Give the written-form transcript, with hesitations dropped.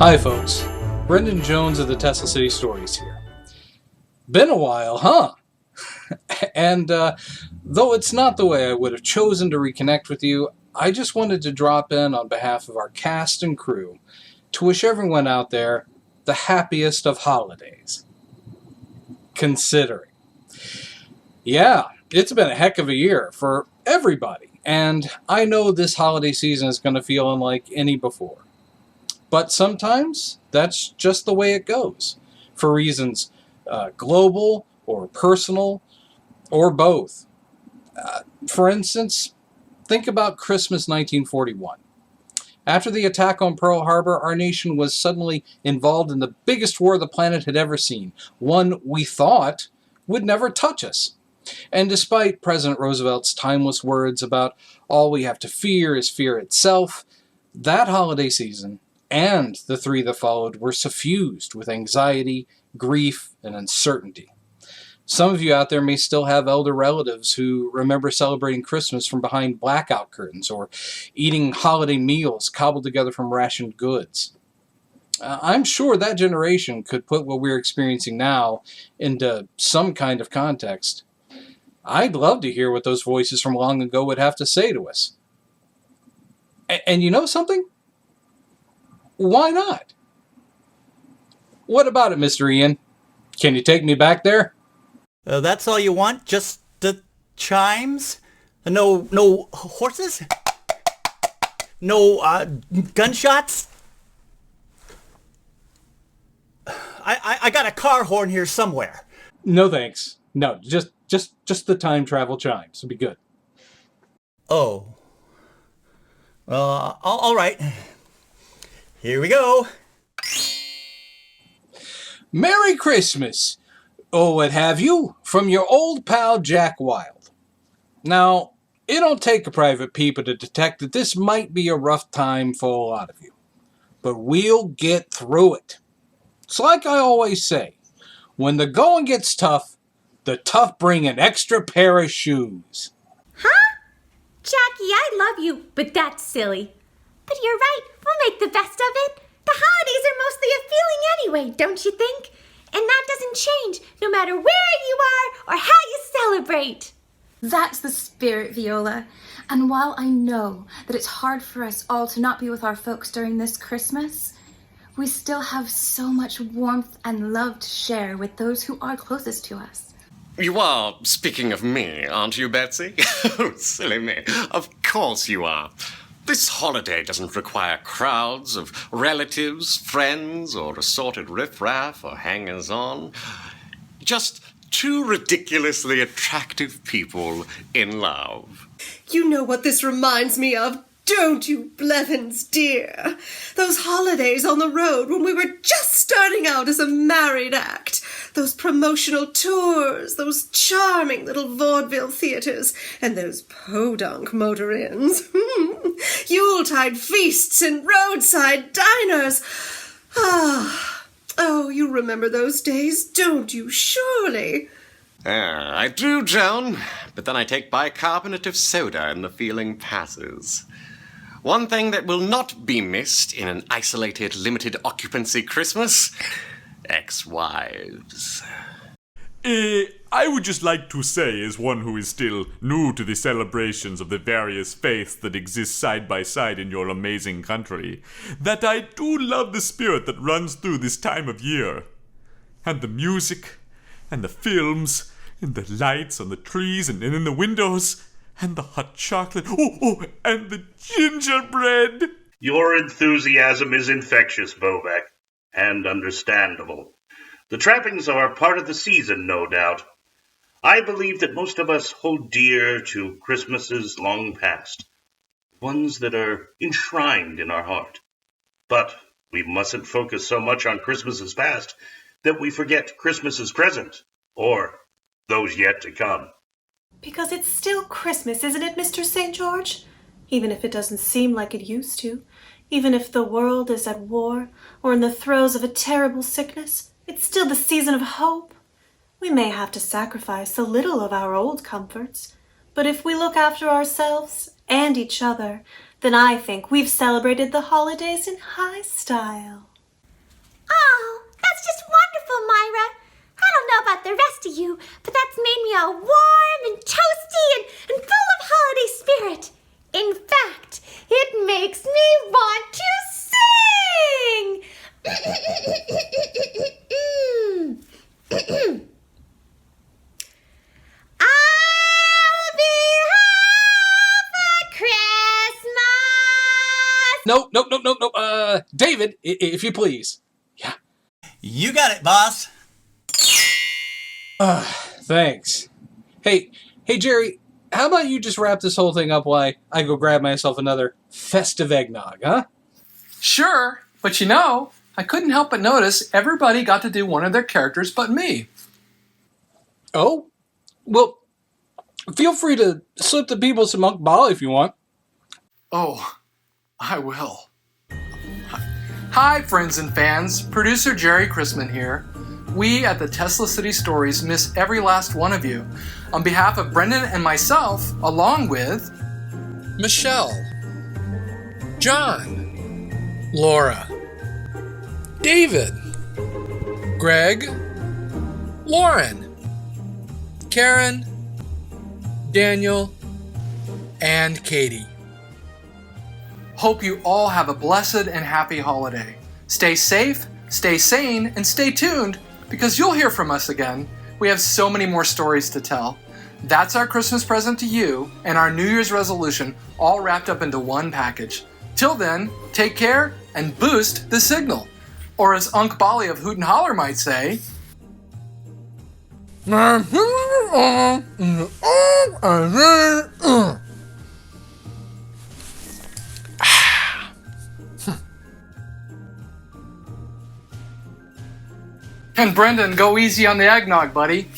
Hi folks, Brendan Jones of the Tesla City Stories here. Been a while, huh? And though it's not the way I would have chosen to reconnect with you, I just wanted to drop in on behalf of our cast and crew to wish everyone out there the happiest of holidays. Considering. Yeah, it's been a heck of a year for everybody, and I know this holiday season is going to feel unlike any before. But sometimes that's just the way it goes, for reasons global or personal or both. For instance, think about Christmas 1941. After the attack on Pearl Harbor, our nation was suddenly involved in the biggest war the planet had ever seen, one we thought would never touch us. And despite President Roosevelt's timeless words about all we have to fear is fear itself, that holiday season and the three that followed were suffused with anxiety, grief, and uncertainty. Some of you out there may still have elder relatives who remember celebrating Christmas from behind blackout curtains or eating holiday meals cobbled together from rationed goods. I'm sure that generation could put what we're experiencing now into some kind of context. I'd love to hear what those voices from long ago would have to say to us. And you know something? Why not? What about it, Mr. Ian? Can you take me back there? That's all you want? Just the chimes? No horses? No gunshots? I got a car horn here somewhere. No thanks. No, just the time travel chimes would be good. Oh. All right. Here we go. Merry Christmas, or what have you, from your old pal Jack Wild. Now, it don't take a private peeper to detect that this might be a rough time for a lot of you. But we'll get through it. It's like I always say, when the going gets tough, the tough bring an extra pair of shoes. Huh? Jackie, I love you, but that's silly. But you're right, we'll make the best of it. The holidays are mostly a feeling anyway, don't you think? And that doesn't change, no matter where you are or how you celebrate. That's the spirit, Viola. And while I know that it's hard for us all to not be with our folks during this Christmas, we still have so much warmth and love to share with those who are closest to us. You are speaking of me, aren't you, Betsy? Oh, silly me. Of course you are. This holiday doesn't require crowds of relatives, friends, or assorted riffraff or hangers-on. Just two ridiculously attractive people in love. You know what this reminds me of, don't you, Blevins, dear? Those holidays on the road when we were just starting out as a married act. Those promotional tours, those charming little vaudeville theatres, and those podunk motor-inns. Yuletide feasts and roadside diners. Oh, you remember those days, don't you, surely? I do, Joan, but then I take bicarbonate of soda and the feeling passes. One thing that will not be missed in an isolated, limited occupancy Christmas: ex-wives. I would just like to say, as one who is still new to the celebrations of the various faiths that exist side by side in your amazing country, that I do love the spirit that runs through this time of year. And the music, and the films, and the lights on the trees and in the windows, and the hot chocolate, and the gingerbread. Your enthusiasm is infectious, Bobek, and understandable. The trappings are part of the season, no doubt. I believe that most of us hold dear to Christmases long past, ones that are enshrined in our heart. But we mustn't focus so much on Christmases past that we forget Christmases present, or those yet to come. Because it's still Christmas, isn't it, Mr. St. George? Even if it doesn't seem like it used to, even if the world is at war or in the throes of a terrible sickness, it's still the season of hope. We may have to sacrifice a little of our old comforts, but if we look after ourselves and each other, then I think we've celebrated the holidays in high style. Oh, that's just wonderful, Myra. I don't know about the rest of you, but that's made me all warm and toasty and full of holiday spirit. In fact, it makes me want to sing! I'll be home for Christmas! No. David, if you please. Yeah. You got it, boss. Thanks. Hey, Jerry, how about you just wrap this whole thing up while I go grab myself another festive eggnog, huh? Sure, but I couldn't help but notice everybody got to do one of their characters but me. Oh? Well, feel free to slip the people some Monk Ball if you want. Oh, I will. Hi, friends and fans. Producer Jerry Chrisman here. We at the Tesla City Stories miss every last one of you. On behalf of Brendan and myself, along with Michelle, John, Laura, David, Greg, Lauren, Karen, Daniel, and Katie. Hope you all have a blessed and happy holiday. Stay safe, stay sane, and stay tuned because you'll hear from us again. We have so many more stories to tell. That's our Christmas present to you and our New Year's resolution all wrapped up into one package. Till then, take care and boost the signal. Or as Unc Bolly of Hoot and Holler might say, and Brendan, go easy on the eggnog, buddy.